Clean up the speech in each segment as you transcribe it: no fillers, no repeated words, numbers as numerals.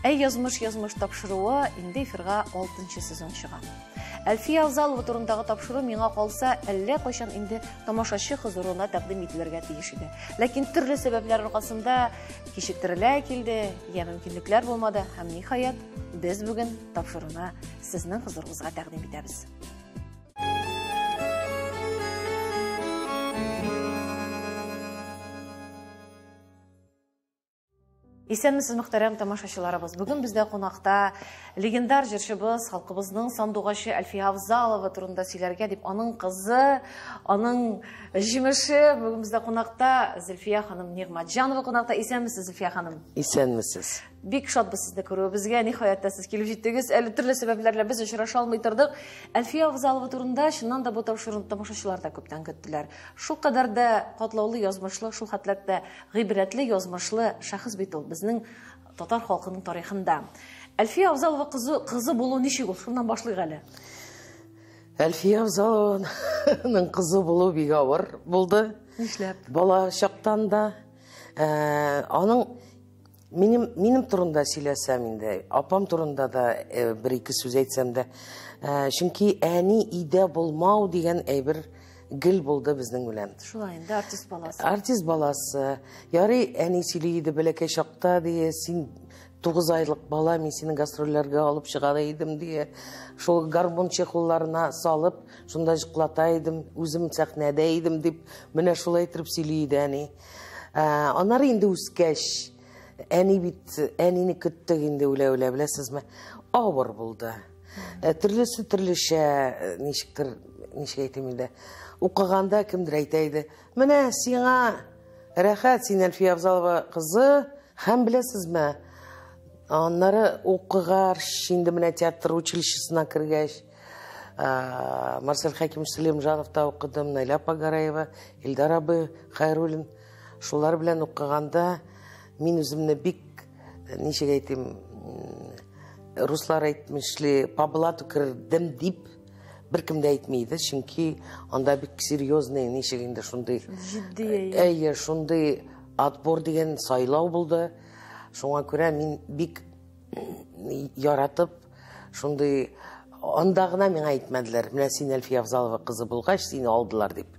Әй язмыш тапшыруы инде эфирга 6-нчы сезон чыга. Әлфия Авзалова турындагы тапшыру миңа калса, әллә кайчан инде тамашачы хозурына тәкъдим ителергә тиеш иде. Ләкин төрле сәбәпләр аркасында кичектерелә килде, я мөмкинлекләр булмады һәм ниһаять без бүген тапшыруны сезнең хозурыгызга тәкъдим итәбез. Исәнмесез, мөхтәрәм тамашачыларыбыз. Бүген бездә кунакта легендар җырчыбыз, халкыбызның сандугачы Әлфия Авзалова турында сөйләргә дип, аның кызы, аның җимеше бүген бездә кунакта Зөлфия ханым Нигъмәтҗанова кунакта. Исәнмесез, Зөлфия ханым? Исәнмесез. Бик шатбыз сезне күрүебезгә. Ниһаять сез килеп җиттегез. Әле төрле сәбәпләр белән без очраша алмый тордык. Әлфия Авзалова турында чыннан да бу тапшыруны тамашачылар да күптән көттеләр. Шул кадәр дә катлаулы язмышлы, шул хәтләттә гыйбрәтле язмышлы шәхес бит ул безнең татар халкының тарихында. Әлфия Авзалова кызы булу ничек ул? Шуннан башлыйк әле. Әлфия Авзалованың кызы булу бик авыр булды. Нишләп? Бала чактан да аның минем турында сөйләсәм инде, апам турында да бер-ике сүз әйтсәм дә, чөнки әни идә булмау дигән әйбер гел булды безнең белән. Шулай инде, артист баласы. Артист баласы. Ярый, әни сөйли иде бәләкәй чакта дие, син 9 айлык бала, мин сине гастрольләргә алып чыгар идем дие. Шул гармон чехулларына салып, шунда җыклата идем, үзем сәхнәдә идем дип, менә шулай итеп сөйли иде әни. Аннары инде үскәч, әни бит, әнине көттек инде үлә-үлә, беләсезме? Авыр булды. Төрлесе төрлечә, ничектер әйтим инде. Укыганда кемдер әйтә иде. Менә сиңа рәхәт, син Әлфия Авзалова кызы, һәм беләсезме? Аннары укыгар, инде менә театр училищесына кергәч, Марсель Хәким Сөләймҗановта укыдым, Найля Пагараева, Илдар абый, Хәйруллин. Шулар белән укыганда мин үземне бик, ничек әйтим, руслар әйтмешли, паблату кердем дип беркем дә әйтмәйде, чөнки анда бик серьезный, ничек инде шундый җитди, шундый отбор дигән сайлау булды. Шуңа күрә мин бик яратып, шундый анда гына миңа әйтмәделәр. Менә син Әлфия Авзалова кызы булгач, сине алдылар дип.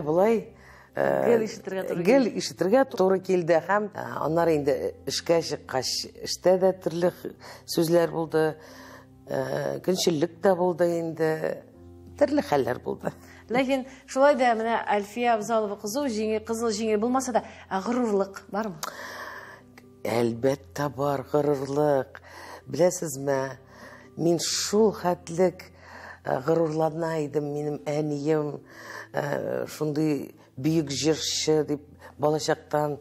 Булай гел ишетергә туры килде һәм аннары инде эшкә чыккач, эштә дә төрле сүзләр булды, көнчеллек тә булды инде, төрле хәлләр булды. Ләкин шулай да менә Әлфия Авзалова кызы җиңел булмаса да, горурлык бармы? Әлбәттә бар горурлык. Беләсезме, мин шул хәтлек горурлана идем, минем әнием шундый бүйек җырчы дип балачактан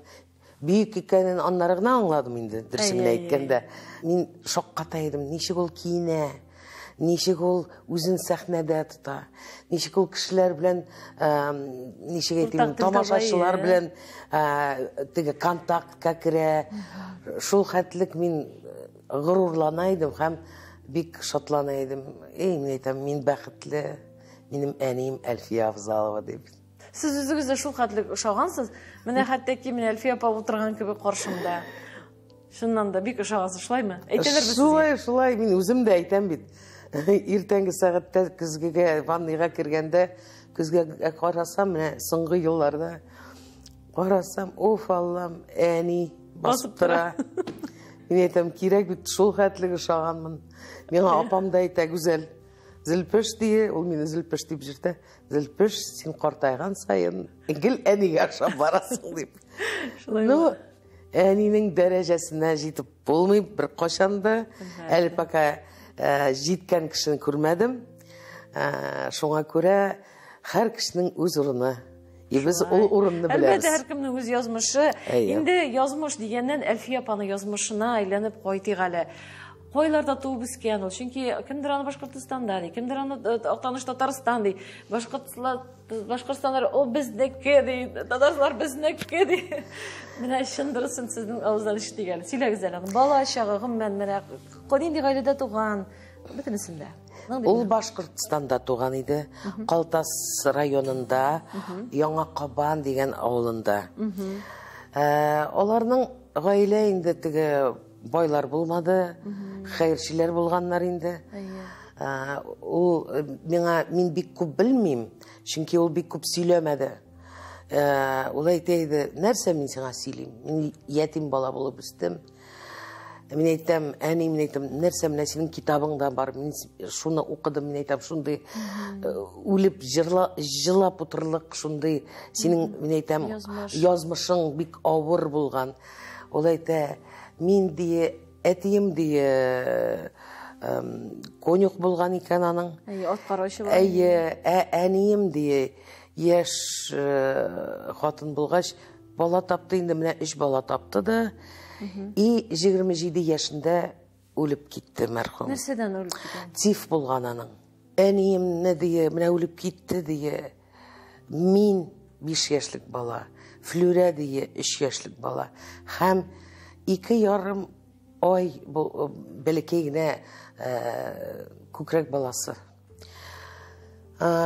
бүйек икәнен аннары гына аңладым инде, дөресен әйткәндә. Мин шакката идем, ничек ул киенә, ничек ул үзен сәхнәдә тота, ничек ул кешеләр белән, ничек әйтим, тамашачылар белән теге контактка керә. Шул хәтлек мин горурлана идем һәм бик шатлана идем. Мин әйтәм, мин бәхетле, минем әнием Әлфия Авзалова дип. Сез үзегез дә шул хәтлек ошагансыз. Менә хәтта ки менә Әлфия апа утырган кебек каршымда. Шуннан да бик ошагансыз, шулаймы? Әйтәләр безгә. Шулай, мин үзем дә әйтәм бит. Иртәнге сәгатьтә көзгегә ванныйга кергәндә, көзгә карасам, менә соңгы елларда карасам, уф Аллам, әни басып тора. Мин әйтәм, кирәк бит, шул хәтлек ошаганмын. Миңа апам да әйтә, гүзәл. Зөлпеш дие, ул мине Зөлпеш дип җиртә. Зөлпеш, син картайган сайын, гел әнигә ошап барасың дип. Ну, әнинең дәрәҗәсенә җитеп булмый бер качанда, әле пока җиткән кешене күрмәдем. Шуңа күрә һәр кешенең үз урыны. Без ул урынны беләбез. Әлбәттә, һәркемнең үз язмышы. Инде язмыш дигәннән Әлфия апаның язмышына әйләнеп кайтыйк әле. Кайларда туып үскән ул, чөнки кемдер аны Башкортстанда ди, кемдер аны Актаныш Татарстан ди, Башкортстанлар о безнеке ди, татарлар безнеке ди. Менә чындырсын сезнең авыздан ишетелгән. Сөйләгез әле, бала чагы, гомумән менә кадимди гаиләдә туган, бөтенесендә. Ул Башкортстанда туган иде, Калтас районында, Яңа Кабан дигән авылында. Аларның гаилә инде теге байлар булмады, хәерчеләр булганнар инде. Ул мин бик күп белмим, чөнки ул бик күп сөйләмәде. Ул әйтә, нәрсә мин сиңа сөйлим? Мин ятим бала булып үстем. Мин әйтәм, әни, мин әйтәм, нәрсә менә синең китабыңда бар, мин шуны укыдым, мин әйтәм, шундый үлеп җырлап утырлык, шундый синең, мин әйтәм, язмышың бик авыр булган. Ул әйтә, мин дие, әтием дие, конюк булган икән аның. Ат караучы булган. Әнием дие, яшь хатын булгач, бала тапты, инде менә 3 бала тапты да. И 27 яшендә үлеп китте мәрхүм. Нәрсәдән үлеп киткән? Тиф булган аның. Әниемне дие, менә үлеп китте дие. Мин 5 яшьлек бала, Флүрә дие 3 яшьлек бала. Һәм 2,5 ай бәләкәй генә күкрәк баласы.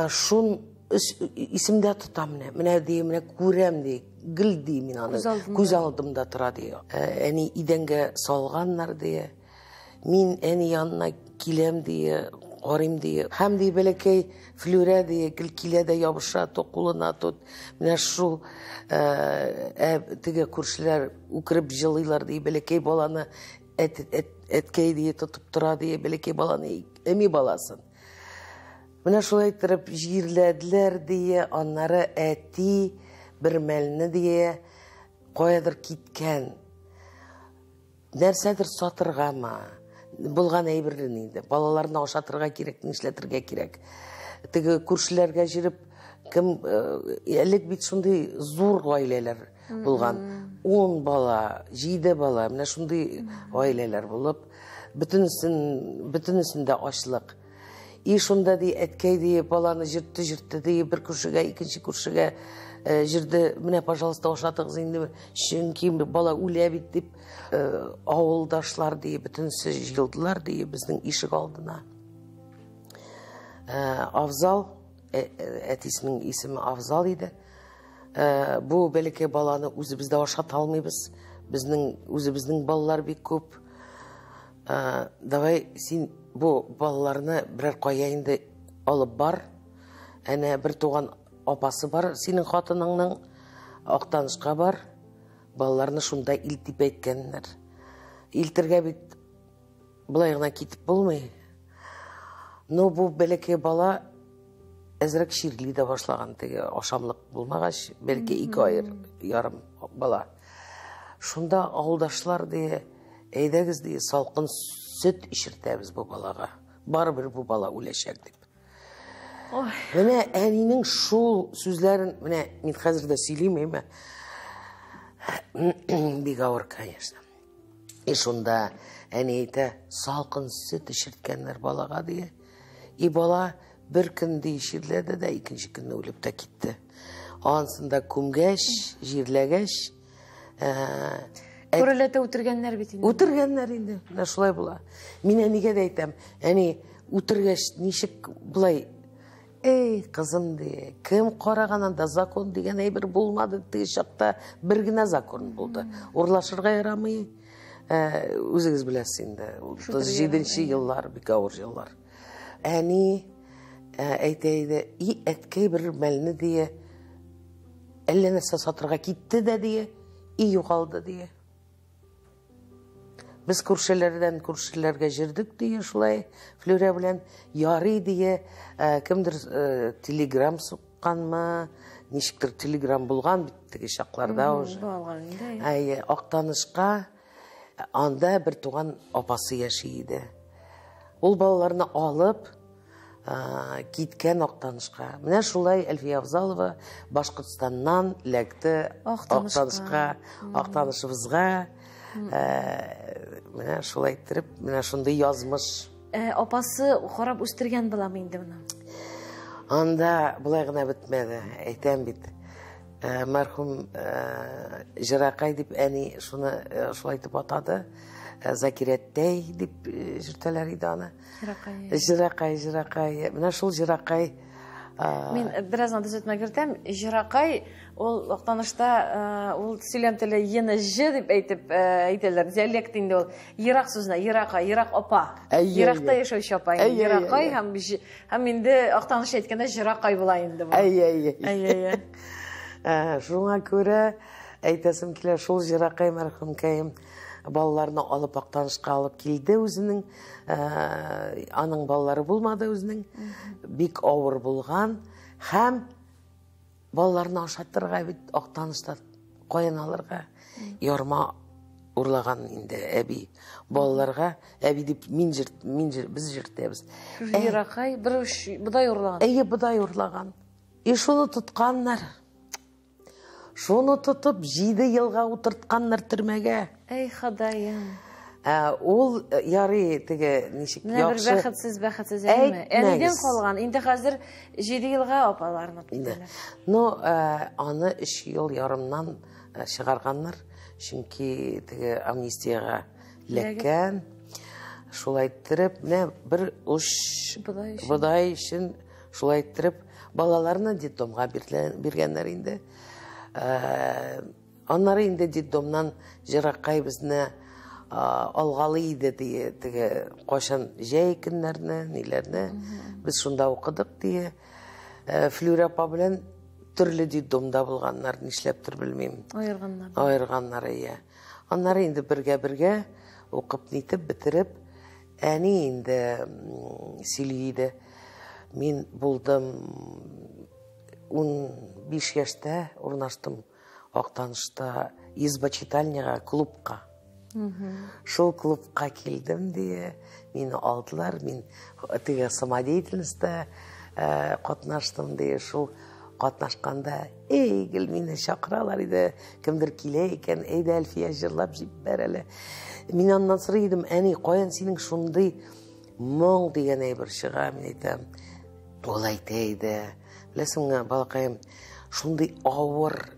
Шун исемдә тотам менә дие, менә күрәм дие. Гел ди мин аны, күз алдымда тора дие. Әни идәнгә салганнар дие. Мин әни янына киләм дие, карыйм дие. Һәм дие бәләкәй Флүрә дие, гел килә дә ябыша, кулына тот. Менә шул теге күршеләр үкереп җылыйлар дие, бәләкәй баланы әткәй дие тотып тора дие, бәләкәй баланы эми баласын. Менә шулай итеп җирләделәр дие, аннары әти bir мәлне дие, каядыр киткән. Нәрсәдер сатыргамы? Булган әйберен инде. Балаларны ашатырга кирәк, нишләтергә кирәк. Теге күршеләргә җиреп, кем элек бит шундый зур гаиләләр булган. 10 бала, 7 бала, менә шундый гаиләләр булып, бөтенесендә ачлык. И шунда ди әткәй ди баланы җыртты ди, бер күршегә, икенче күршегә җирде, менә пожалуйста ашатыгыз инде, чөнки бала үлә бит дип, авылдашлар ди, бөтенесе җыелдылар ди безнең ишек алдына. Авзал, әтисенең исеме Авзал иде. Бу бәләкәй баланы үзебездә ашата алмыйбыз. Үзебезнең балалар бик күп. Давай син бу балаларны берәр кая инде алып бар. Әнә бер туган апасы бар, синең хатыныңның, Актанышка бар. Балаларны шунда илтип әйткәннәр. Илтергә бит булай гына китеп булмый. Ну бу бәләкәй бала әзрәк ширли дә башлаган, теге ашамлык булмагач, бәлки 2 ай ярым бала. Шунда авылдашлар ди, әйдәгез ди, салкын сөт ишертәбез бу балага. Барыбер бу бала үләчәк дип. Менә әнинең шул сүзләрен, менә мин хәзер дә сөйлим, бик авыр, конечно. И шунда әни әйтә, салкын сөт ишерткәннәр балага ди. И бала бер көн ди ишерләде дә, икенче көнне үлеп тә китте. Ансында күмгәч, җирләгәч, Күрәләтә үтергәннәр бит инде. Үтергәннәр инде. Менә шулай була. Мин әнигә дә әйтәм, әни, үтергәч ничек булай? Эй, кызым ди, кем караганында закон дигән әйбер булмады, теге чакта бер генә закон булды. Урлашырга ярамый. Үзегез беләсез инде. 37нче еллар, бик авыр еллар. Әни әйтә иде, и әткәй бер мәлне дие, әллә нәрсә сатырга китте дә дие, и югалды дие. Без күршеләрдән күршеләргә җирдек дие, шулай Флүрә белән ярый дие, кемдер телеграм сукканмы, ничектер телеграм булган бит теге чакларда уже. Актанышка анда бер туган апасы яши иде. Ул балаларны алып киткән Актанышка. Менә шулай Әлфия Авзалова Башкортстаннан ләкте Актанышка, Актанышыбызга. Менә шулай итеп, менә шундый язмыш. Апасы карап үстергән буламы инде моны? Анда булай гына бетмәде, әйтәм бит. Мәрхүм Җыракай дип әни шуны шулай итеп атады. Закирәттәй дип җиртәләр иде аны. Җыракай. Менә шул Җыракай Мин бераздан төзәтмә кертәм. Жиракай ул Актанышта ул сөйләм теле ене ж дип әйтәләр. Диалект инде ул. Ерак сүзенә Еракай, Ерак апа. Еракта яшәүче апа. Еракай һәм инде Актаныш әйткәндә Жиракай була инде бу. Шуңа күрә әйтәсем килә, шул Жиракай мәрхүмкәем балаларны алып Актанышка алып килде үзенең. Аның балалары булмады үзенең. Бик авыр булган. Һәм балаларны ашатырга бит Актанышта каян алырга? Ярма урлаган инде әби. Балаларга әби дип без җиртәбез. Жиракай бодай урлаган. Бодай урлаган. Шуны тотканнар. Шуны тотып 7 елга утыртканнар төрмәгә. Ходаем. Ул ярый теге ничек яхшы. Бәхетсез әйме. Әнидән калган. Инде хәзер 7 елга апаларны тоттылар. Аны 3 ел ярымнан чыгарганнар. Чөнки теге амнистияга ләккән. Шулай иттереп, бер уш бодай өчен шулай иттереп балаларны детдомга биргәннәр инде. Аннары инде детдомнан Жиракай безне алгалы иде дие, теге кашан җәй көннәрне, ниләрне без шунда укыдык дие. Флүрә апа белән төрле детдомда булганнар, нишләптер белмим. Аерганнар. Аннары инде бергә укып нитеп бетереп, әни инде сөйли иде. Мин булдым 15 яшьтә урнаштым Актанышта избачитальняга, клубка. Шул клубка килдем дие, мине алдылар, мин теге самодеятельностьта катнаштым дие, шул катнашканда гел мине чакыралар иде, кемдер килә икән, әйдә Әлфия җырлап җибәр әле. Мин аннан сорый идем, әни, каян синең шундый моң дигән әйбер чыга? Мин әйтәм, ул әйтә иде, беләсеңме, балакаем, шундый авыр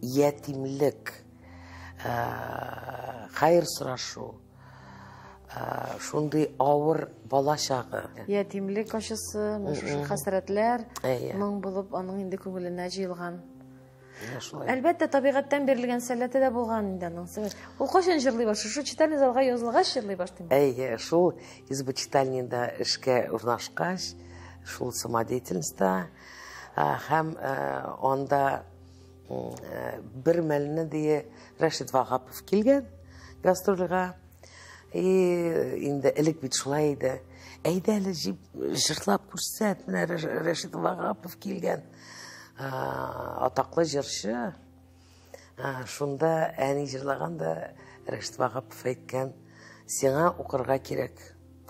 ятимлек, хайыр сорашу, шундый авыр бала чагы. Ятимлек ачысы, хәсрәтләр, моң булып аның инде күңеленә җыелган. Әлбәттә, табигатьтән бирелгән сәләте дә булган инде аның. Ул кайчан җырлый башлый? Шул читальный залга язылгач җырлый башлый. Шул избачитальныйда эшкә урнашкач, шул самодеятельностьта һәм анда бер мәлне дие Рәшит Вагапов килгән гастрольгә. Инде элек бит шулай иде. Әйдә әле җырлап күрсәт, менә Рәшит Вагапов килгән. Атаклы җырчы. Шунда әни җырлаганда Рәшит Вагапов әйткән, сиңа укырга кирәк,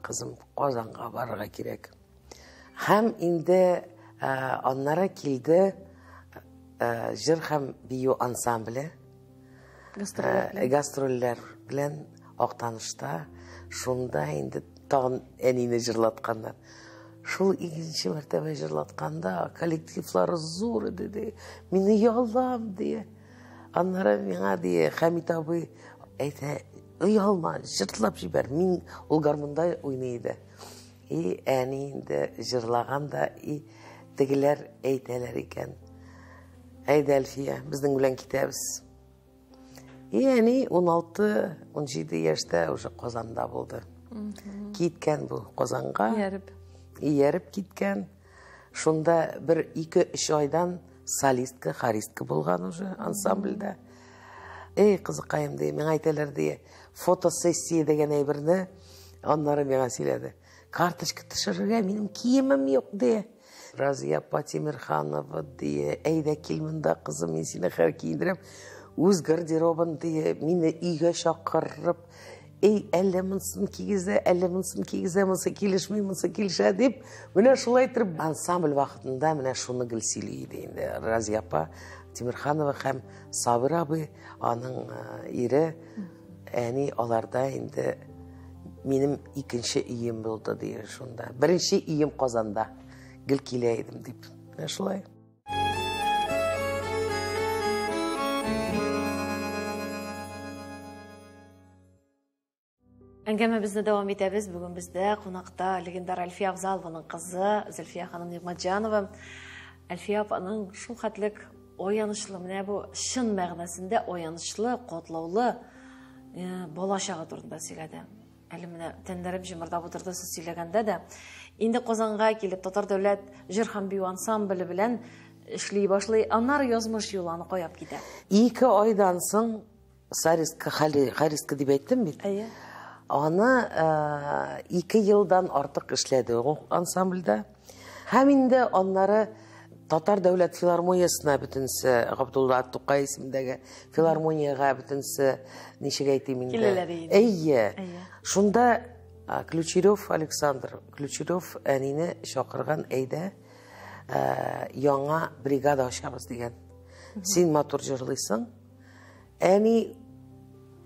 кызым, Казанга барырга кирәк. Һәм инде аннары килде җыр һәм бию ансамбле. Гастрольләр белән Актанышта. Шунда инде тагын әнине җырлатканнар. Шул икенче мәртәбә җырлатканда коллективлары зур иде. Мине яллам дие. Аннары миңа дие Хәмит абый әйтә, "Уялма, җырлап җибәр." Мин ул гармунда уйный иде. Әни инде җырлаганда тегеләр әйтәләр икән. Әйдә Әлфия, безнең белән китәбез. Әни 16-17 яшьтә уже Казанда булды. Киткән бу Казанга. Ияреп киткән. Шунда 1-2-3 айдан солистка, хористка булган уже ансамбльдә. Кызыкаем ди, миңа әйтәләр ди, фотосессия дигән әйберне аннары миңа сөйләде. Карточка төшерергә минем киемем юк ди. Разия Патимирханова ди, әйдә кил монда кызым, мин сине һәр киендерәм. Үз гардеробын ди, мине өйгә чакырып, әллә монсын кигезә, әллә монсын кигезә, монсы килешми, монсы килешә дип, менә шулай итеп ансамбль вакытында менә шуны гел сөйли иде инде. Разия апа Тимирханова һәм Сабир абый, аның ире, әни аларда инде минем икенче өем булды ди шунда. Беренче өем Казанда гел килә идем дип. Менә шулай. Әңгәмәбезне дәвам итәбез. Бүген бездә кунакта легендар Әлфия Авзалованың кызы Зөлфия ханым Нигъмәтҗанова. Әлфия апаның шул хәтлек оянышлы, менә бу чын мәгънәсендә оянышлы, катлаулы бала чагы турында сөйләде. Әле менә тәннәрем җимырдап утырды сез сөйләгәндә дә. Инде Казанга килеп Татар дәүләт җыр һәм бию ансамбле белән эшли башлый. Аннары язмыш юланы куяп китә. 2 айдан соң Хариска дип әйттем бит. Аны 2 елдан артык эшләде ул ансамбльдә. Һәм инде аннары Татар дәүләт филармониясына бөтенсе, Габдулла Тукай исемендәге филармонияга бөтенсе, ничек әйтим инде. Шунда Ключерев Александр Ключерев әнине чакырган, әйдә яңа бригада ачабыз дигән. Син матур җырлыйсың. Әни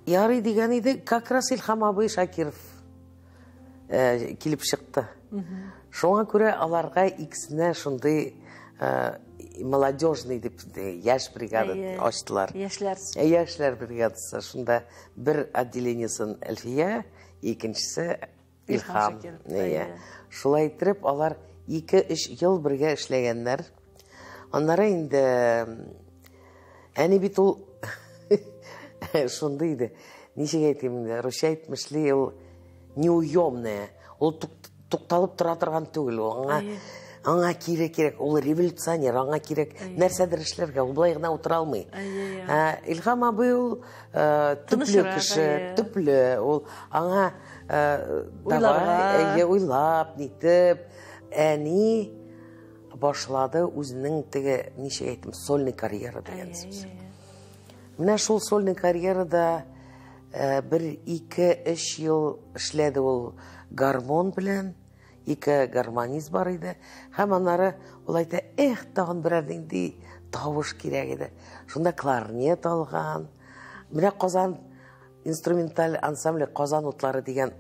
ярый дигән иде, как раз Илһам абый Шакиров килеп чыкты. Шуңа күрә аларга икесенә шундый молодежный дип яшь бригада ачтылар. Яшьләр бригадасы. Шунда бер отделениесын Әлфия, икенчесе Илһам. Шулай итеп алар 2-3 ел бергә эшләгәннәр. Аннары инде әни бит ул шундый иде. Ничек әйтим инде, русча әйтмешли, ул неуемная. Ул тукталып тора торган түгел. Аңа кирәк, ул революционер, аңа кирәк нәрсәдер эшләргә, ул булай гына утыра алмый. Илһам абый ул төпле кеше, төпле, ул аңа уйлап, нитеп, әни башлады үзенең теге, ничек әйтим, сольный карьера дигән сүз. Менә шул сольный карьерада 1-2-3 ел эшләде ул гармон белән. 2 гармонист бар иде. Һәм аннары ул әйтә, тагын берәр нинди тавыш кирәк иде. Шунда кларнет алган. Менә Казан инструменталь ансамбле, Казан утлары дигән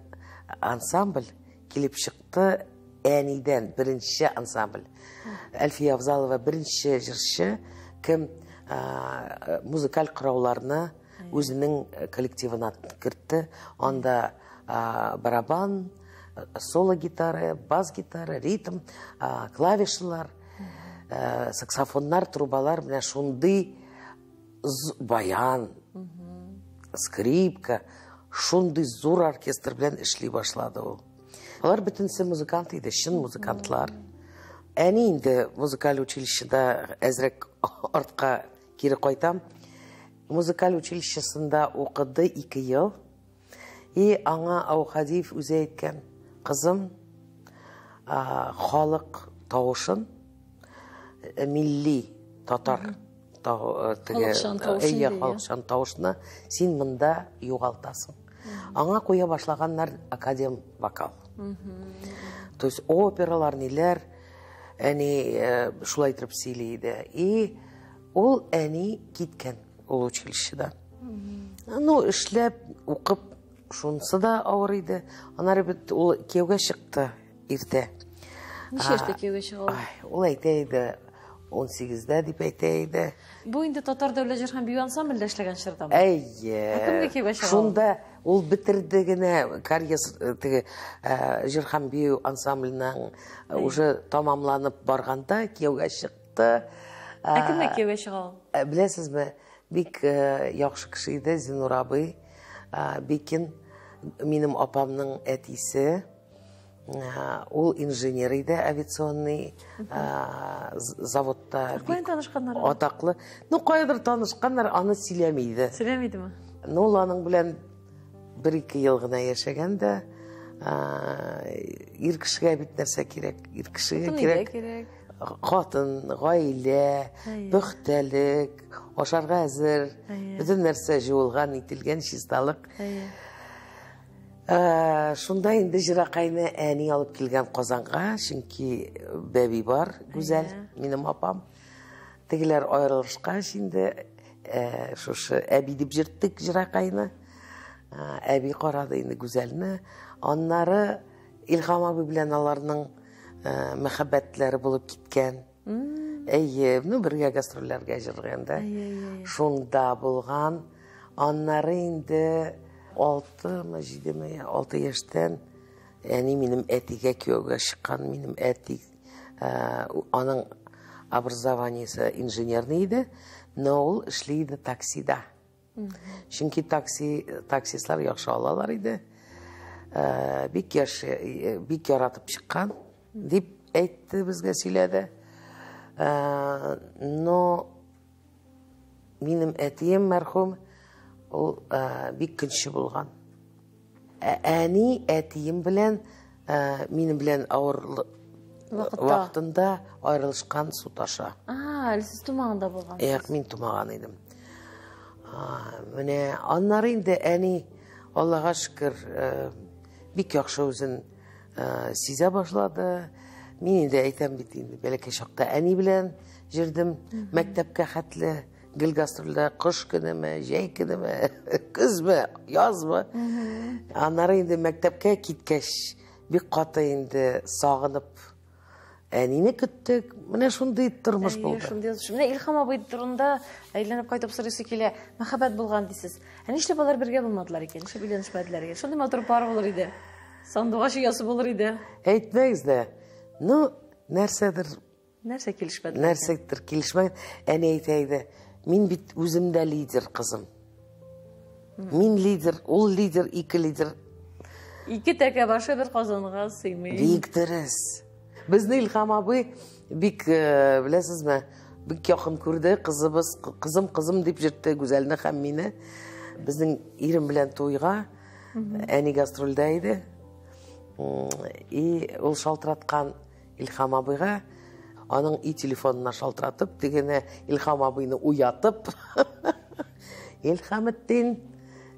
ансамбль килеп чыкты әнидән, беренче ансамбль. Әлфия Авзалова беренче җырчы, кем музыкаль кырауларны үзенең коллективына кертте. Анда барабан, соло гитара, бас гитара, ритм, клавишалар, саксофоннар, трубалар, менә шундый баян, скрипка, шундый зур оркестр белән эшли башлады ул. Алар бөтенсе музыкант иде, чын музыкантлар. Әни инде музыкаль училищеда әзрәк артка кире кайтам. Музыкаль училищесында укыды 2 ел. И аңа Аухадиев үзе әйткән, кызым, халык тавышын, милли татар халыкчан тавышны син монда югалтасың. Аңа куя башлаганнар академ вокал. То есть опералар, ниләр, әни шулай итеп сөйли иде. И ул әни киткән ул училищеда. Ну, эшләп, укып, шунсы да авыр иде. Аннары бит ул кияүгә чыкты иртә. Ничә яшьтә кияүгә чыга ул? Ул әйтә иде, 18-дә дип әйтә иде. Бу инде Татар дәүләт җыр һәм бию ансамблендә эшләгән чорда. Кемгә кияүгә чыга? Шунда ул битерде генә карьерасы теге җыр һәм бию ансамбленең уже тамамланып барганда кияүгә чыкты. Кемгә кияүгә чыга ул? Беләсезме, бик яхшы кеше иде Зинур абый. Бекин, минем апамның әтисе, ул инженер иде, авиационный заводта. Каян танышканнар? Атаклы. Ну, кайдыр танышканнар, аны сөйләмейде. Сөйләмейдеме? Ну, ул аның белән 1-2 ел гына яшәгән дә, ир кешегә бит нәрсә кирәк? Ир кешегә кирәк. Хатын, гаилә, пөхтәлек, ашарга әзер, бөтен нәрсә җыелган, ителгән чисталык. Шунда инде җыракайны әни алып килгән Казанга, чөнки бәби бар, гүзәл, минем апам. Тегеләр аерылышка инде шушы әби дип җырттык җыракайны. Әби карады инде гүзәлне. Аннары Илһам абый белән аларның мәхәббәтләре булып киткән. Ну, бергә гастрольләргә җырганда. Шунда булган. Аннары инде 6 яшьтән әни минем әтигә кияүгә чыккан, минем әти аның образованиесе инженерный иде, но ул эшли иде таксида. Чөнки таксистлар яхшы алалар иде. Бик яратып чыккан дип әйтте, безгә сөйләде. Но минем әтием мәрхүм, ул бик көнче булган. Әни әтием белән минем белән авыр вакытында аерылышкан суташа. Сез тумаганда булган. Мин тумаган идем. Менә аннары инде әни, Аллага шөкер, бик яхшы үзен сизә башлады. Мин инде әйтәм бит инде, бәләкәй чакта әни белән җирдем, мәктәпкә хәтле, гел гастрольдә, кыш көнеме, җәй көнеме, көзме, язмы. Аннары инде мәктәпкә киткәч, бик каты инде сагынып әнине көттек. Менә шундый тормыш булды. Менә Илһам абый турында әйләнеп кайтып сорыйсы килә. Мәхәббәт булган дисез. Нишләп алар бергә булмадылар икән? Нишләп өйләнешмәделәр икән? Шундый матур пар булыр иде. Сандугач ясы булыр иде. Әйтмәгез дә. Ну, нәрсәдер Килешмәде. Нәрсәдер килешмәгән. Әни әйтә иде. Мин бит үземдә лидер, кызым. Мин лидер, ул лидер, ике лидер. Ике тәкә башы бер казанга сыймый. Бик дөрес. Безне Илһам абый бик, беләсезме, бик якын күрде, кызым дип җиртте Гүзәлне һәм мине. Безнең ирем белән туйга, әни гастрольдә иде. И ул шалтыраткан Илһам абыйга, аның телефонына шалтыратып, дигәне Илһам абыйны уятып, Илһаметтин,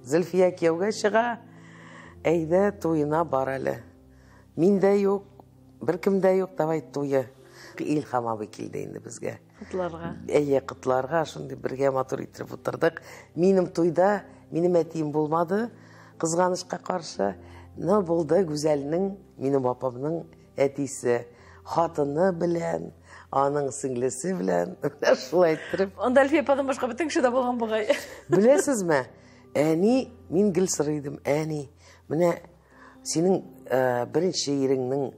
Зөлфия кияүгә чыга, әйдә туена бар әле. Миндә юк, беркемдә юк, давай туе. Илһам абый килде инде безгә. Кытларга. Кытларга, шундый бергә матур итеп утырдык. Минем туйда, минем әтием булмады, кызганычка каршы, но булды Гүзәлнең, минем апамның әтисе, хатыны белән, аның сеңлесе белән, шулай итеп. Анда Әлфия ападан башка бөтен кеше дә булган бугай. Беләсезме? Әни, мин гел сорыйдым, әни, менә синең беренче иреңнең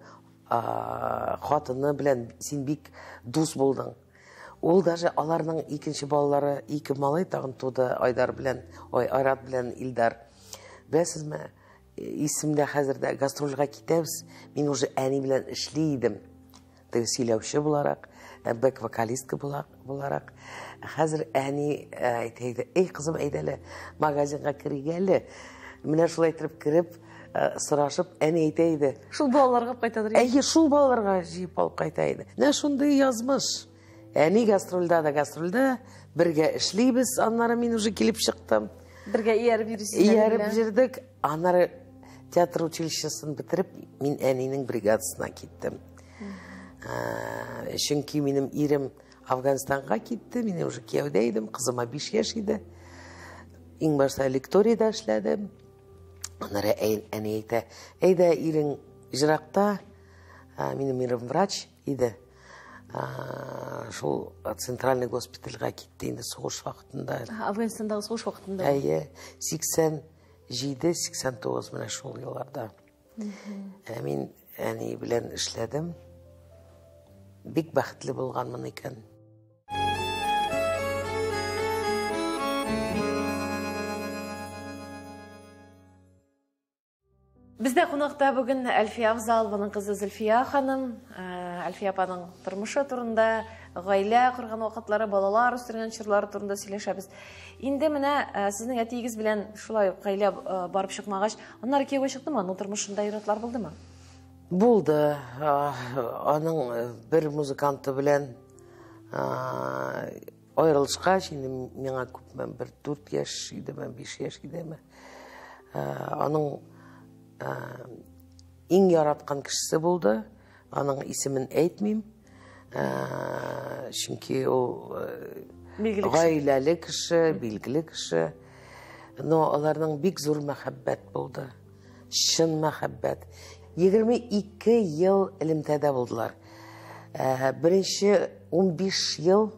хатыны белән син бик дус булдың. Ул даже аларның икенче балалары, ике малай тагын туды, Айдар белән, Айрат белән Илдар. Беләсезме? Исемдә хәзердә гастрольгә китәбез. Мин уже әни белән эшли идем. Сөйләүче буларак, бэк-вокалистка буларак. Хәзер әни әйтә, эй кызым, әйдәле, магазинга киргәле. Менә шулай итеп кирип, сорашып, әни әйтә иде. Шул балаларга кайтадыр. Шул балаларга җыеп алып кайта иде. Менә шундый язмыш. Әни гастрольдә, бергә эшлибез. Аннары мин уже килеп чыктым. Бергә ияреп йөрдек. Аннары театр училищесын бетереп, мин әнинең бригадасына киттем. Чөнки минем ирем Афганистанга китте, мин уже кияүдә идем, кызыма 5 яшь иде. Иң башта лекториядә эшләдем. Аннары әни әйтә, әйдә ирең җыракта, минем ирем врач иде. Шул центральный госпитальга китте инде сугыш вакытында. Афганистандагы сугыш вакытында. 87-89 менә шул елларда. Мин әни белән эшләдем. Бик бәхетле булганмын икән. Бездә кунакта бүген Әлфия Авзалованың кызы Зөлфия ханым, Әлфия апаның тормышы турында, гаилә корган вакытлары, балалар үстергән чорлары турында сөйләшәбез. Инде менә сезнең әтиегез белән шулай гаилә барып чыкмагач, аннары кияүгә чыктымы? Аның тормышында юратлар булдымы? Булды. Аның бер музыканты белән аерылышкач, инде миңа күпме, 4 яшь идеме, 5 яшь идеме. Аның иң яраткан кешесе булды. Аның исемен әйтмим. Чөнки ул гаиләле кеше, билгеле кеше. Но аларның бик зур мәхәббәт булды. Чын мәхәббәт. 22 ел элемтәдә булдылар. Беренче 15 ел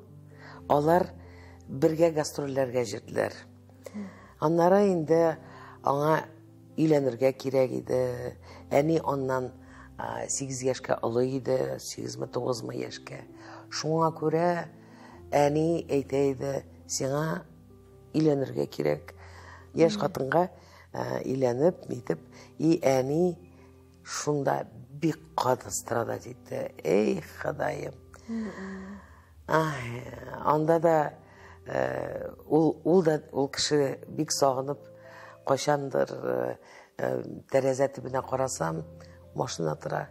алар бергә гастрольләргә җирделәр. Аннары инде аңа үйленергә кирәк иде. Әни аннан 8 яшькә олы иде, 8-9 яшькә. Шуңа күрә әни әйтә иде, сиңа үйленергә кирәк. Яшь хатынга үйленеп, нитеп, и әни шунда бик каты страдать итте. Эй, Ходаем. Анда да ул кеше бик сагынып, кайчандыр тәрәзә төбенә карасам, машина тора,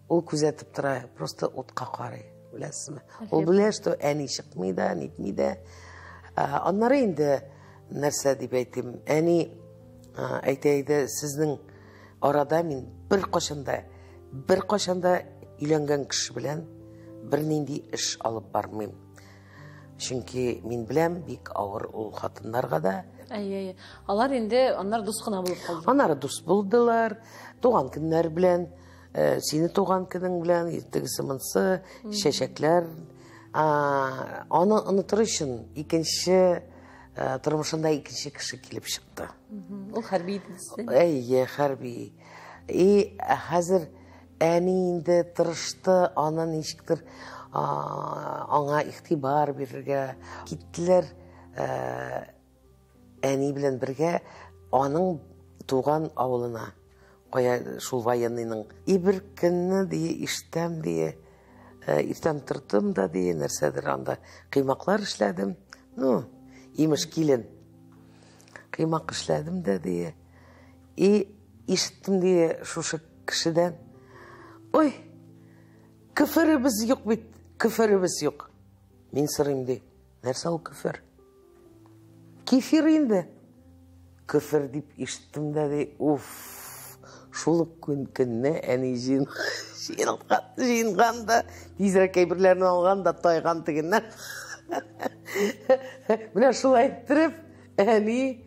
ул күзәтеп тора, просто утка карый, беләсезме? Ул белә, что әни чыкмый да, нитми дә. Аннары инде нәрсә дип әйтим, әни әйтә иде, сезнең арада мин бер кашанда өйләнгән кеше белән бернинди эш алып бармыйм. Чөнки мин беләм, бик авыр ул хатыннарга да. Алар инде аннар дус кына булып калды. Аннары дус булдылар, туган көннәр белән, сине туган көнең белән, иртәгесе монсы, чәчәкләр. Аны онытыр өчен икенче тормышында икенче кеше килеп чыкты. Ул хәрби иде. Әйе, хәрби. И хәзер әни инде тырышты, аны ничектер аңа игътибар бирергә киттеләр. Әни белән бергә аның туган авылына, кая шул военныйның. И бер көнне ди иштәм ди, иртән тордым да ди, нәрсәдер анда кыймаклар эшләдем. Ну, имеш килен. Кыймак эшләдем дә ди. И иштем ди шушы кешедән. Ой, küfürебез юк бит, küfürебез юк. Мин сорыйм ди, нәрсә ул küfür? Кефир инде. Küfür дип иштем дә ди, уф, шул көнне әни җыйнганда, тизрәк әйберләрне алганда тайган тегеннән. Менә шул әйттереп, әни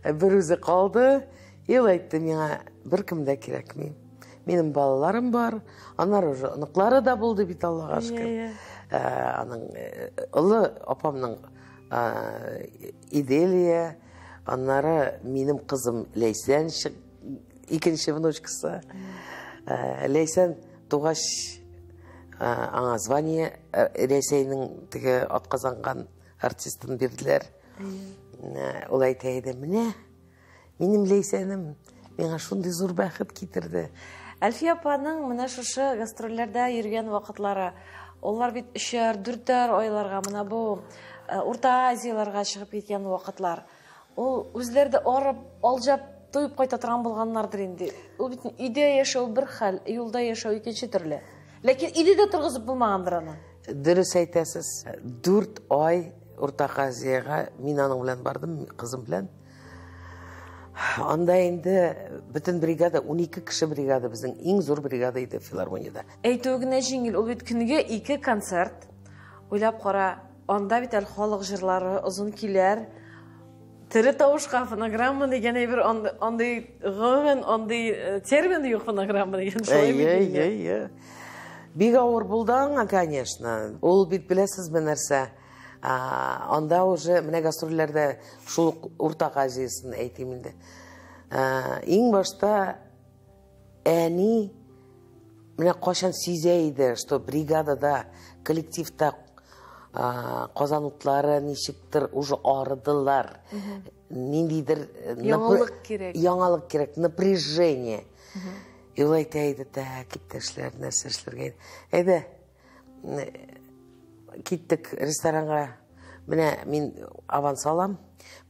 бер үзе калды, ел әйтте миңа, беркем дә кирәкми. Минем балаларым бар, аннары уже оныклары да булды бит, Аллага шөкер. Аның улы апамның Иделия, аннары минем кызым Ләйсән, икенче внучкасы. Ләйсән тугач аңа звание Рәсәйнең теге атказанган артистын бирделәр. Ул әйтә иде, менә минем Ләйсәнем миңа шундый зур бәхет китерде. Әлфия апаның менә шушы гастрольләрдә йөргән вакытлары, олар бит 3-4 айларга менә бу Урта Азияларга чыгып киткән вакытлар. Ул үзләре дә арып, алҗап, туйып кайта торган булганнардыр инде. Ул бит өйдә яшәү бер хәл, юлда яшәү икенче төрле. Ләкин илдә торгызып булмагандыр аны. Дөрес әйтәсез. 4 ай Урта Азияга мин аның белән бардым, кызым белән. Анда инде бөтен бригада, 12 кеше бригада, безнең иң зур бригада иде филармониядә. Әйтү генә җиңел, ул бит көнгә 2 концерт. Уйлап кара, анда бит халык җырлары, озын киләр. Тере тавышка фонограмма дигән әйбер, андый гомумән андый термин юк, фонограмма дигән шулай. Бик авыр булды аңа, конечно. Ул бит беләсезме нәрсә? Анда уже менә гастрольләрдә шул Урта Азиясын әйтим инде. Иң башта әни менә кайчан сизә иде, что бригадада, коллективта казанутлары ничектер уже арыдылар. Ниндидер яңалык кирәк, напряжение. И ул әйтә иде, иптәшләр, нәрсә эшләргә. Әйдә, киттек ресторанга. Менә мин аванс алам,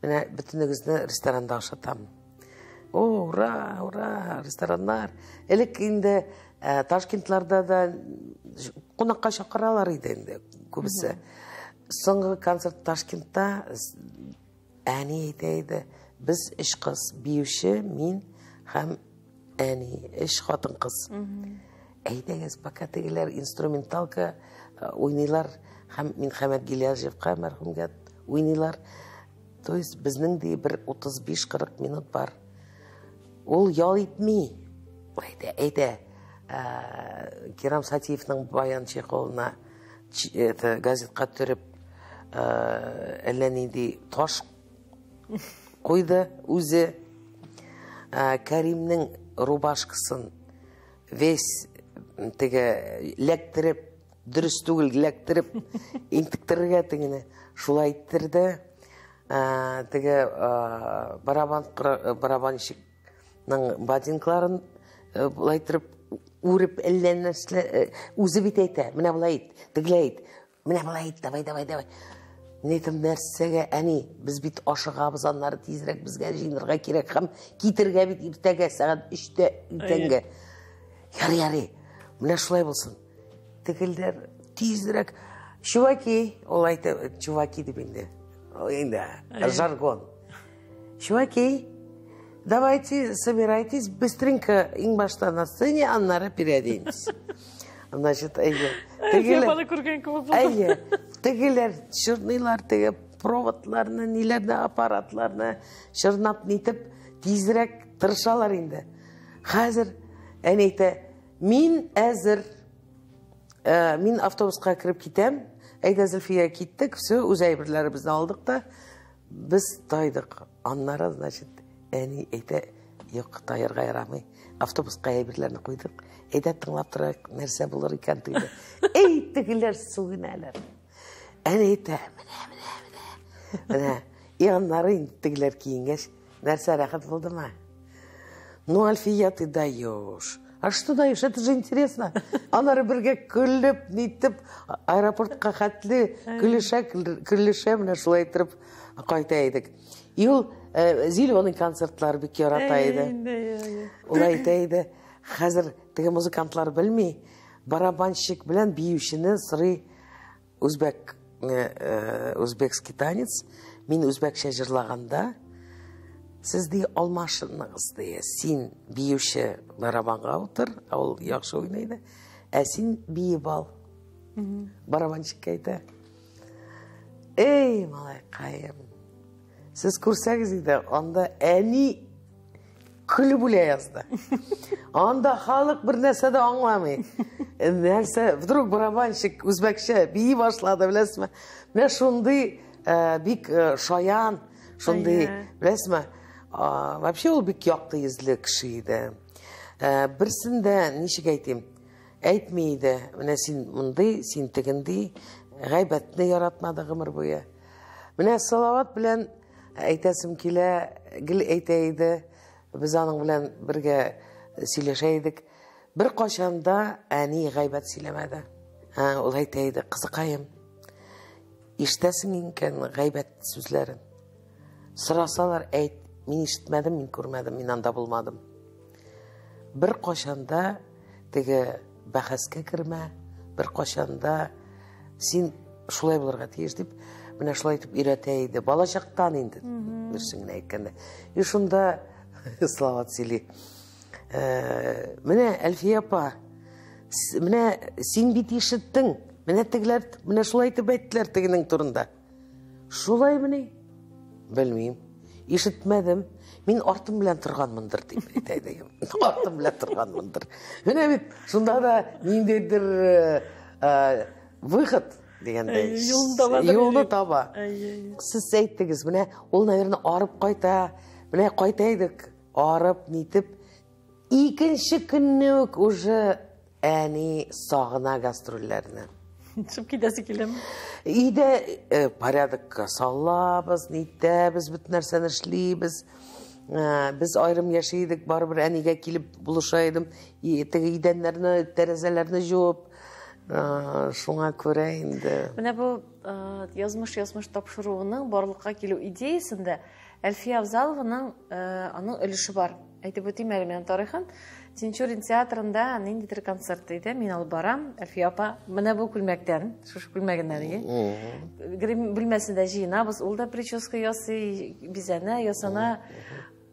менә бөтенегезне ресторанда ашатам. Ура, ура, рестораннар. Элек инде Ташкентларда да кунакка чакыралар иде инде күбесе. Соңгы концерт Ташкентта әни әйтә иде, без 3 кыз, биюче, мин һәм әни, 3 хатын кыз. Әйдәгез, пока тегеләр инструменталка уйныйлар, һәм мин Хәмәт Гилязевка мәрхүмгә уйныйлар. То есть безнең ди бер 35-40 минут бар. Ул ял итми. Әйдә, Керам Сатиевның Баян Чеховна газетка төреп, әллә нинди таш куйды үзе. Кәримнің рубашкасын вес теге ләктереп, дұрыс түгіл ләктереп, интіктірге тегені шулай иттірді. Теге барабанщикның ботинкаларын бұлай тұрып, үріп әллән өзі бит әйті, міне бұлай ет, тегілі ет, міне бұлай ет, давай. Нетім нәрсеге, әне, біз бит ашығабыз, анлары тезірек бізге жинырға керек, қам кетірге бит ертеге сағат 3-те үтенге. Яры, міне шулай болсын. Тегілдер тезірек, чуваки, ол айты, чуваки деп енді, енді, жаргон. Чуваки, давайте, собирайтесь, быстренько, ең башта на сцене, анлары переоденемся. Значит, тегелер шырнылар, теге проводларны, нелерді аппаратларны шырнап нетіп, тезірек тырышалар енді. Қазір, әнейті, мен әзір, мен автобусқа кіріп кетем, әйді Зульфия кеттік, все, өз әйбірлері бізді алдық та, біз тайдық. Анлары, значит, әне, әйті, yok, тайырға ярамай, автобусқа әйбірлеріні қойдық. Әйді тыңлап тұрайық, нәрсе болыр екен түйді. Әйтігілер суынәлер. Әйті, міне. Иғанлары ендігілер кейінгеш. Нәрсе рақыт болды ма? Ну, Альфия, ты даешь. А что даешь? Это же интересно. Анары бірге күліп, нетіп, аэропортқа қатлы, күліше, міне шулай тұрып қайта едік. И ол Зилионың концертлары бік яратайды. Ол айтайды. Қазір теге музыкантлар білмей, барабанщик білен биюшіні сыры өзбекский танец, мен өзбекше жырлағанда, сізді алмашыныңыз дейі, сен биюші барабанға отыр, ол яқшы ойнайды, сен бейі бал. Барабанщик кайты. Ей, малай, қайым. Сіз көрсәңіз еді, онда әні күлі бұле язды. Анда халық бір нәрсе де аңламай. Нәрсе, вдруг барабанщик өзбекше бейі башлады, білесіз ме? Мен шонды бик шаян, шонды, білесіз ме? Вообще ол бик яқты езлі кіші еді. Бірсінде, нешік айтайым, әйтмейді, міне сен мұнды, сен тігінді, ғайбәтіні яратмады ғымыр бойы. Міне салават білен әйтәсім келі, гіл әйтәйді, biz onun bilen birge söyleseydik. Bir koşanda ani gaybet söylemedi. Ol aytaydı, kızıkayım. İştesin inken gaybet sözlerin. Sırasalar ayt, men işitmedim, men görmedim, men anda bulmadım. Bir koşanda tege bahaske kirme, bir koşanda sen şulay bulurga tiyiş deyip, mine şulay etip üreteydi. Balacaktan indi. Birsingine aytkanda. Şunda Slavat Sili. Mine Elfiye apa, mine sen bit işittin, mine tegiler, mine şulay etip ettiler teginin turunda. Şulay mine? Bilmeyim. İşitmedim. Men ortum bilen turganmındır deyip aytaydı. Ortum bilen turganmındır. Mine bit, şunda da mendedir выход degende. Yolunu taba. Siz ayttınız mine, ol naverine arıp qayta, mine qaytaydık. Arıp nitip, ikinci günlük уже әне сағына гастроллеріне. Çıkıp gidesi келем. İyide порядок салабыз, нитте biz bütün нәрсені ішлейбіз. Biz ayrım yaşaydık, baribir әнеге келіп buluşaydım. İdenlerini, terezelerini жуып, шуңа көре енді. Міне бұл язмыш тапшыруының барлыққа келу идеясында Әлфия Абзалованың аның өліші бар. Айтып өтейм әлі менің тарихын. Тинчурин театрында нендетір концерт дейді. Мен алып барам. Әлфия апа, міне бұл күлмәктен, шушы күлмәгінен еге. Білмәсінде жиынабыз. Ол да прическа ясы, бизәне, ясана.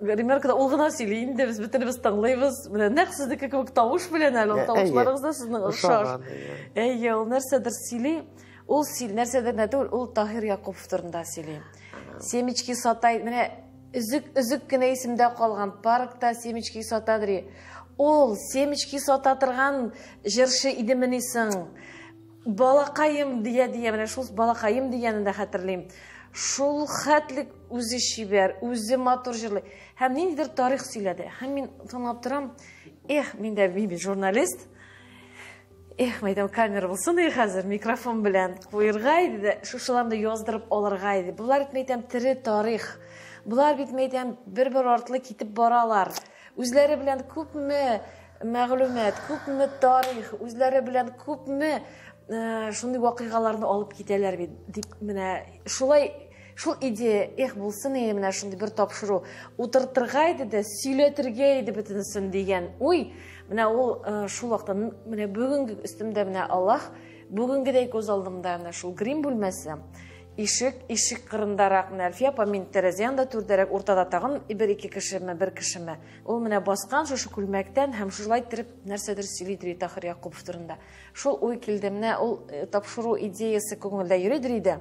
Ремеркада олғына сөйлейін де біз бүтініміз таңлайбыз. Нәқ сіздікі көмік тауыш білен әлі. Тауышларыңызда сіздің ұшаш. Ол нәрседір сөйлей. Ол сөйлей, нәрседір нәді ол Тахир Яқупов тұрында сөйлей. Семечки сатай, міне үзік кіне есімде қалған паркта семечки сатадыры. Ол семечки сататырған жыршы идімінесің. Балақайым дия, міне шол балақайым дегенінде қатырлейм. шул хәтлек үзе шибәр, үзе матур җырлый. Һәм ниндидер тарих сөйләде. Һәм мин тыңлап торам, мин дә бит журналист. Мәйдәм камера булсын хәзер микрофон белән куерга иде, шушыларны яздырып алырга иде. Булар бит мәйдәм тере тарих. Булар бит мәйдәм бер-бер артлы китеп баралар. Үзләре белән күпме мәгълүмат, күпме тарих, үзләре белән күпме шундый вакыйгаларны алып китәләр бит. Дип менә шулай шул идея, булсын менә шундый бер тапшыру. Утыртырга иде дә, сөйләтергә иде бөтенесен дигән. Менә ул шул вакытта менә бүгенге өстемдә менә Аллаһ, бүгенгедәй күз алдымда менә шул грим бүлмәсе. Ишек кырындарак менә Әлфия апа, мин тәрәзә янында түрдәрәк, уртада тагын бер-ике кешеме, бер кешеме. Ул менә баскан шушы күлмәктән һәм шулай итеп нәрсәдер сөйлидер Тахир Якубов турында. Шул уй килде, менә ул тапшыру идеясы күңелдә йөридер иде.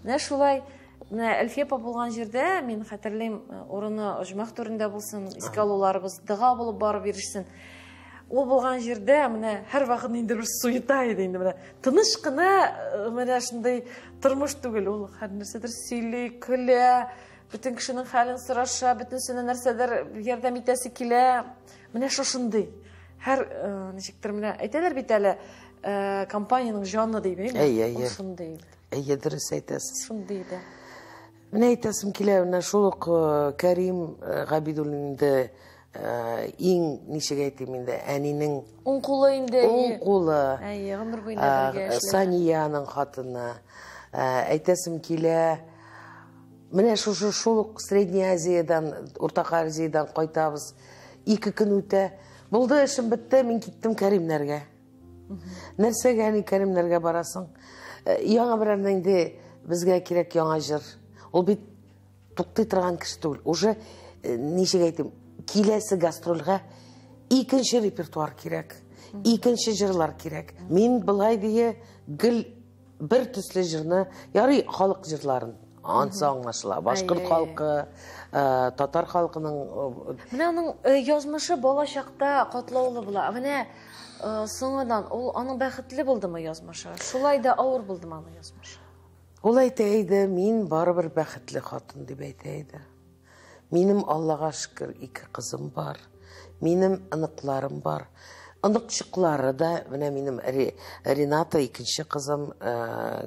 Менә шулай менә Әлфия апа булган җирдә, мин хәтерлим, урыны оҗмах түрендә булсын, искә алуларыбыз дога булып барып ирешсен. Ул булган җирдә менә һәр вакыт инде бер суета иде инде менә. Тыныч кына менә шундый тормыш түгел, ул һәр нәрсәдер сөйли, көлә, бөтен кешенең хәлен сораша, бөтенсенә нәрсәдер ярдәм итәсе килә. Менә шушындый. Һәр ничектер менә әйтәләр бит әле, компаниянең җаны дип, шундый. Дөрес әйтәсез. Шундый иде. Менә әйтәсем килә, менә шул ук Кәрим Габидуллин инде иң ничек әйтим инде, әнинең уң кулы инде. Уң кулы. Гомер буена бергә эшләгән. Санияның хатыны. Әйтәсем килә, менә шул ук Средняя Азиядан, Урта Азиядан кайтабыз. 2 көн үтә. Булды, эшем бетте, мин киттем Кәримнәргә. Нәрсәгә Кәримнәргә барасың? Яңа берәрдән инде безгә кирәк яңа җыр. Ул бит туктый торган кеше түгел. Уже ничек әйтим, киләсе гастрольгә икенче репертуар кирәк. Икенче җырлар кирәк. Мин былай дие гел бер төсле җырны, ярый халык җырларын аңса аңлашыла. Башкорт халкы, татар халкының менә аның язмышы балачакта катлаулы була. Менә соңыннан ул аның бәхетле булдымы язмышы? Шулай да авыр булдымы аның язмышы? Ул әйтә, мин барыбер бәхетле хатын дип әйтә. Минем Аллага шөкер 2 кызым бар. Минемыныкларым бар. Ынык-чыклары да, менә минем Рената 2нче кызым,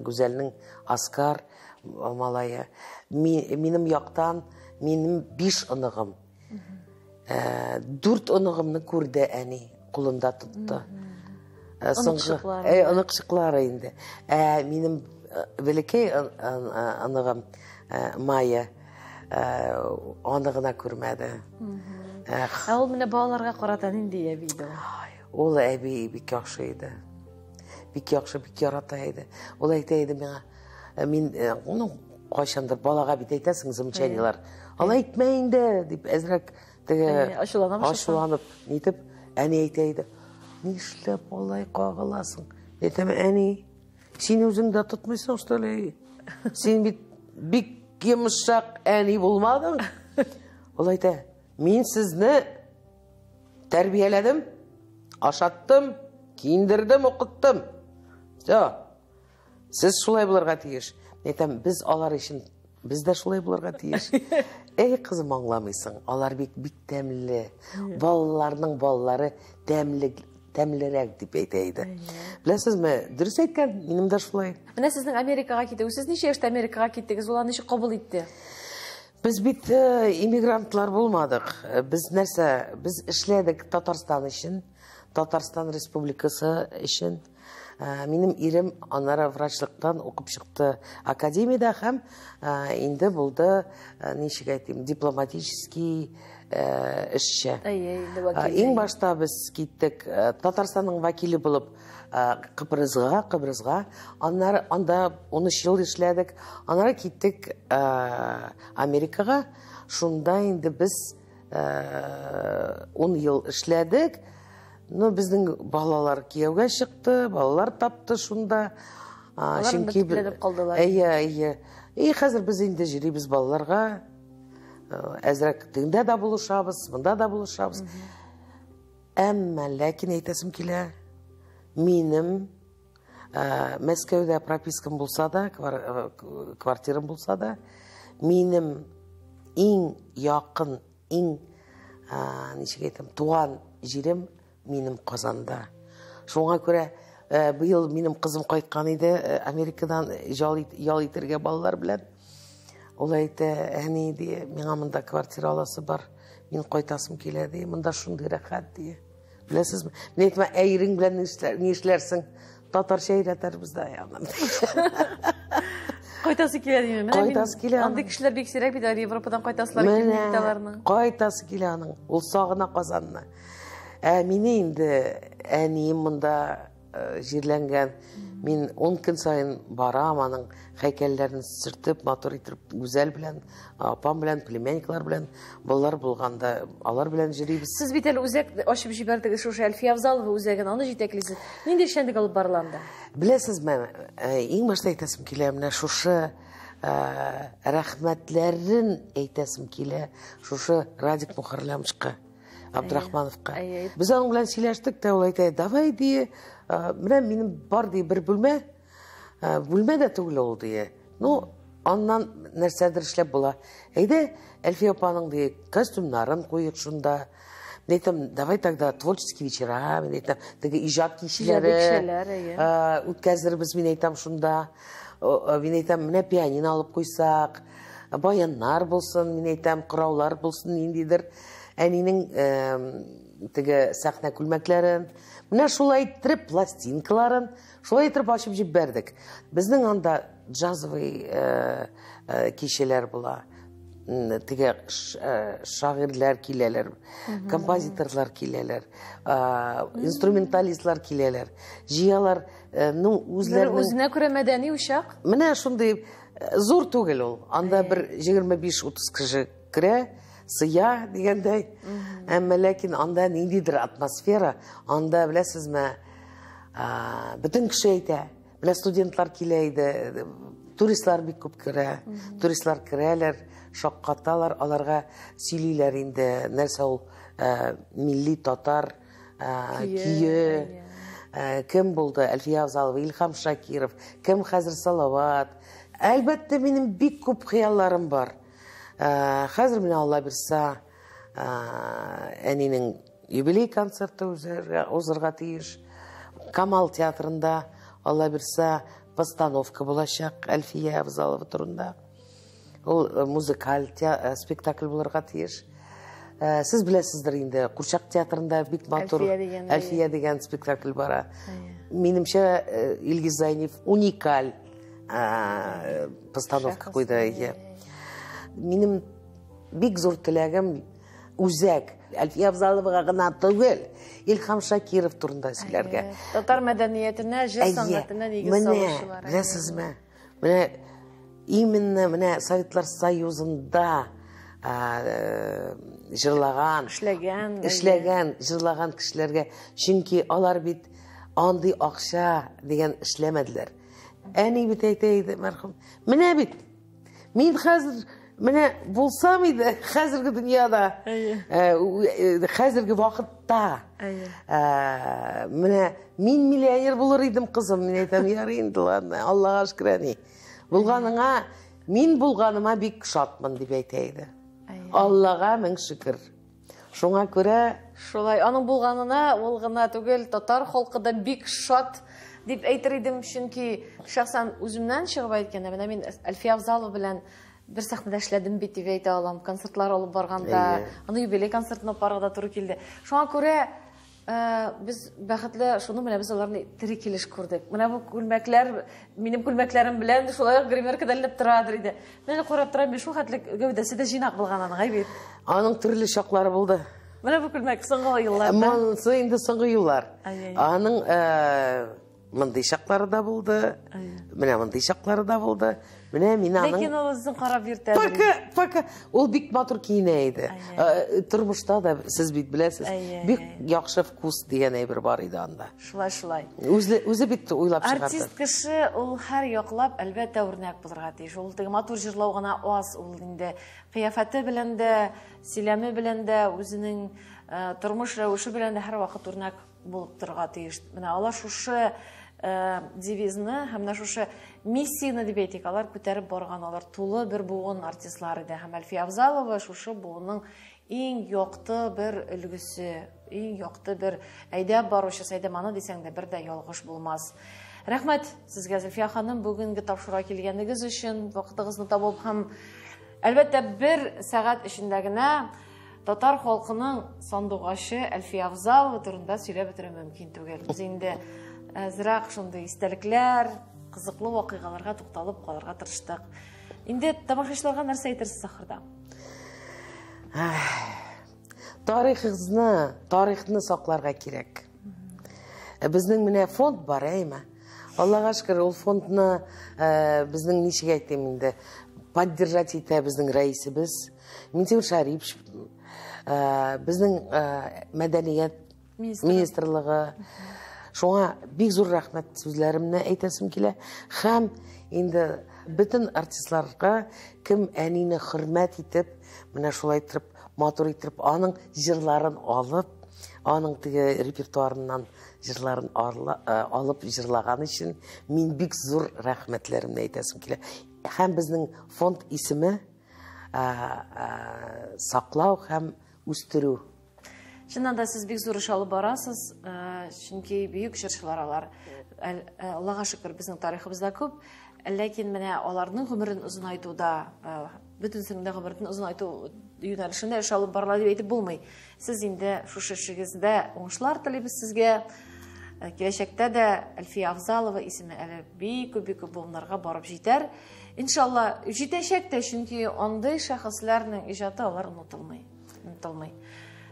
Гүзәлнең Аскар малае. Минем яктан минем 5 ыныгым. 4 ыныгымны күрде әни, кулында тотты. Ынык-чыклары инде. Минем бәләкәй ыныгым Майя аны гына күрмәде. Ул менә балаларга карата нинди әбиде? Ул әби бик яхшы иде. Бик яхшы, бик ярата иде. Ул әйтә иде миңа, мин кайчандыр балага бит әйтәсең замечаниялар. Алай әйтмә инде дип әзрәк теге ачуланып нитеп, әни әйтә иде. Нишләп алай кагыласың? Әйтәм, әни, син үзең дә тотмыйсың, что ли? Син бит бик йомшак әни булмадың. Ул әйтә, мин сезне тәрбияләдем, ашаттым, киендердем, укыттым. Сез шулай булырга тиеш. Әйтәм, без алар өчен без дә шулай булырга тиеш. Кызым, аңламыйсың, алар бик тәмле. Балаларның балалары тәмлерәк дип әйтә иде. Беләсезме, дөрес әйткән, минем дә шулай. Менә сезнең Америкага китегез, сез ничә яшьтә Америкага киттегез, ул аны ничек кабул итте? Без бит иммигрантлар булмадык. Без эшләдек Татарстан өчен, Татарстан Республикасы өчен. Минем ирем анара врачлыктан укып чыкты академиядә һәм инде булды, ничек әйтим, дипломатический эшче. Иң башта без киттек Татарстанның вәкиле булып Кыпрысга, анда 13 ел эшләдек. Аннары киттек Америкага. Шунда инде без 10 ел эшләдек. Но безнең балалар кияүгә чыкты, балалар тапты шунда. Чөнки билеп калдылар. Хәзер без инде җирибез балаларга. Әзрәк тыңда да булышабыз, монда да булышабыз. Әмма ләкин әйтәсем килә, минем Мәскәүдә пропискам булса да, квартирам булса да, минем иң якын, иң ничек әйтәм, туган җирем минем Казанда. Шуңа күрә быел минем кызым кайткан иде Америкадан ял итәргә балалар белән. Ул әйтә, әни ди, миңа монда квартира аласы бар, мин кайтасым килә ди, монда шундый рәхәт ди. Беләсезме? Мин әйтмә, әйрең белән ни эшләрсең? Татарча өйрәтәрбез дә ягын. Кайтасы килә димме? Кайтасы килә. Андый кешеләр бик сирәк бит, Европадан кайтасылар килмәктәләрнең. Кайтасы килә аның. Ул сагына Казанны. Мине инде әнием монда җирләнгән. Мин 10 көн сайын барам, аның һәйкәлләрен сөртеп, матур итеп, гүзәл белән, апам белән, племянниклар белән, балалар булганда, алар белән җырыйбыз. Сез бит әле үзәк ачып җибәрдегез, шушы Әлфия Авзалова үзәген, аны җитәклисез. Нинди эшчәнлек алып барыланда? Беләсезме, иң башта әйтәсем килә, менә шушы рәхмәтләрен әйтәсем килә, шушы Радик Мөхәррәмовка, Абдрахмановка. Без аның белән сөйләштек тә, ул әйтә, давай ди, менә минем бар ди бер бүлмә, бүлмә дә түгел ул ди. Ну, аннан нәрсәдер эшләп була. Әйдә, Әлфия апаның ди, костюмнарын куйык шунда. Мен әйтәм, давай тогда творческий вечера, мен әйтәм, теге иҗат кичәләре үткәзербез, мен әйтәм шунда. Мен әйтәм, менә пианино алып куйсак, баяннар булсын, мен әйтәм, кыраулар булсын, ниндидер. Әнинең теге сәхнә күлмәкләрен, менә шулай итеп пластинкаларын, шулай итеп ачып җибәрдек. Безнең анда джазовый кичәләр була. Теге шагыйрьләр киләләр, композиторлар киләләр, инструменталистлар киләләр. Җыялар, ну, үзләренә күрә мәдәни учак. Менә шундый зур түгел ул. Анда бер 25-30 кеше керә, сыя дигәндәй. Әмма ләкин анда ниндидер атмосфера, анда беләсезме, бөтен кеше әйтә. Менә студентлар килә иде, туристлар бик күп керә, туристлар керәләр, шаккаталар, аларга сөйлиләр инде, нәрсә ул милли татар көе, кем булды, Әлфия Авзалова, Илһам Шакиров, кем хәзер Салават. Әлбәттә, минем бик күп хыялларым бар. Хәзер менә Алла бирсә, әнинең юбилей концерты узарга тиеш. Камал театрында Алла бирсә постановка булачак Әлфия Авзалова турында. Ул музыкаль спектакль булырга тиеш. Сез беләсездер инде, Курчак театрында бик матур Әлфия дигән спектакль бара. Минемчә, Илгиз Зайнев уникаль постановка куйды. Минем бик зур теләгем үзәк Әлфия Авзаловага гына түгел, Илһам Шакиров турында сөйләргә. Татар мәдәниятенә, җыр сәнгатенә нигез салучылар. Беләсезме? Менә именно менә Советлар Союзында җырлаган, эшләгән, җырлаган кешеләргә, чөнки алар бит андый акча дигән эшләмәделәр. Әни бит әйтә иде, мәрхүм. Менә бит, мин хәзер менә булсам иде, хәзерге дөньяда, хәзерге вакытта, менә мин миллионер булыр идем, кызым. Мин әйтәм, ярый инде, ладно, Аллага шөкер, әни. Булганыңа, мин булганыма бик шатмын дип әйтә иде. Аллага мең шөкер. Шуңа күрә, шулай, аның булганына ул гына түгел, татар халкы да бик шат дип әйтер идем, чөнки шәхсән үземнән чыгып әйткәндә, менә мин Әлфия Авзалова белән бер сәхнәдә эшләдем бит дип әйтә алам, концертлар алып барганда, аны юбилей концертына барырга туры килде. Шуңа күрә без бәхетле, шуны менә без аларны тере килеш күрдек. Менә бу күлмәкләр, минем күлмәкләрем белән шулай гримеркада илеп торадыр иде. Менә карап торам, шул хәтлек гәүдәсе дә җыйнак булган аның, әйбит. Аның төрле чаклары булды. Менә бу күлмәк соңгы елларда. Монысы инде соңгы еллар. Аның мондый чаклары да булды. Менә мондый чаклары да булды. Менә мин аның... Ләкин ул үзен карап йөртәдер. Пока, ул бик матур киенә иде. Тормышта да, сез бит беләсез, бик яхшы вкус дигән әйбер бар иде анда. Шулай. Үзе бит уйлап чыгарды. Артист кеше ул һәр яклап әлбәттә үрнәк булырга тиеш. Ул теге матур җырлау гына аз, ул инде кыяфәте белән дә, сөйләме белән дә, үзенең тормыш рәвеше белән дә һәр вакыт үрнәк булып торырга тиеш. Менә алар шушы девизны һәм менә шушы миссияны дип әйтик, алар күтәреп барган, алар тулы бер буын артистлар иде. Һәм Әлфия Абзалова шушы буынның иң якты бер өлгесе, иң якты бер әйдәп баручы, әйдәманы дисәң дә бер дә ялгыш булмас. Рәхмәт сезгә, Зөлфия ханым, бүгенге тапшыруга килгәнегез өчен, вакытыгызны табып һәм әлбәттә бер сәгать эчендә генә татар халкының сандугачы Әлфия Абзалова турында сөйләп бетерү мөмкин түгел. Без инде әзрәк шундый истәлекләр, кызыклы вакыйгаларга тукталып калырга тырыштык. Инде тамашачыларга нәрсә әйтерсез ахырда? Тарихны сакларга кирәк. Безнең менә фонд бар, әйме. Аллага шөкер, ул фондны безнең ничек әйтим инде, поддержать итә безнең рәисебез Минтимер Шәрипович, безнең мәдәният министрлыгы. Шуңа бик зур рәхмәт сүзләремне әйтәсем килә. Һәм инде бөтен артистларга кем әнине хөрмәт итеп, менә шулай итеп, матур итеп, аның җырларын алып, аның теге репертуарыннан җырларын алып җырлаган өчен мин бик зур рәхмәтләремне әйтәсем килә. Һәм безнең фонд исеме саклау һәм үстерү. Чыннан да сез бик зур эш алып барасыз, чөнки бөек җырчылар алар. Аллага шөкер, безнең тарихыбызда күп, ләкин менә аларның гомерен озынайтуда, бөтенсенең дә гомерен озынайту юнәлешендә эш алып барыла дип әйтеп булмый. Сез инде шушы эшегездә уңышлар телибез сезгә. Киләчәктә дә Әлфия Абзалова исеме әле бик күп булымнарга барып җитәр. Иншалла, җитәчәк тә, чөнки андый шәхесләрнең иҗаты алар онытылмый.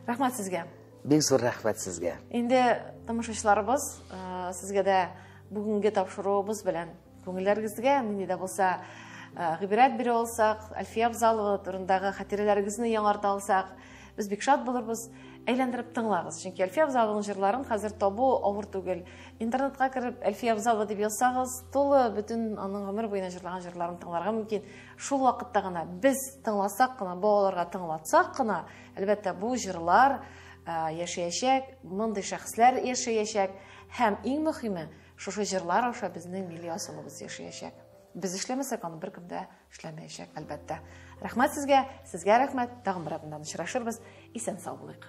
Рәхмәт сезгә. Бик зур рәхмәт сезгә. Инде тамашачыларыбыз, сезгә дә бүгенге тапшыруыбыз белән күңелләрегезгә нинди дә булса гыйбрәт бирә алсак, Әлфия Абзалова турындагы хатирәләрегезне яңарта алсак, без бик шат булырбыз. Әйләндереп тыңлагыз. Чөнки Әлфия Абзалованың җырларын хәзер табу авыр түгел. Интернетка кереп Әлфия Абзалова дип язсагыз, тулы бөтен аның гомер буена җырлаган җырларын тыңларга мөмкин. Шул вакытта гына без тыңласак кына, балаларга тыңлатсак кына, әлбәттә бу җырлар яшәячәк, мондый шәхесләр яшәячәк һәм иң мөһиме, шушы җырлар аша безнең милли асылыбыз яшәячәк. Без эшләмәсәк, аны беркем дә эшләмәячәк, әлбәттә. Рәхмәт сезгә рәхмәт. Тагын бер атнадан очрашырбыз. Исән сау булыйк.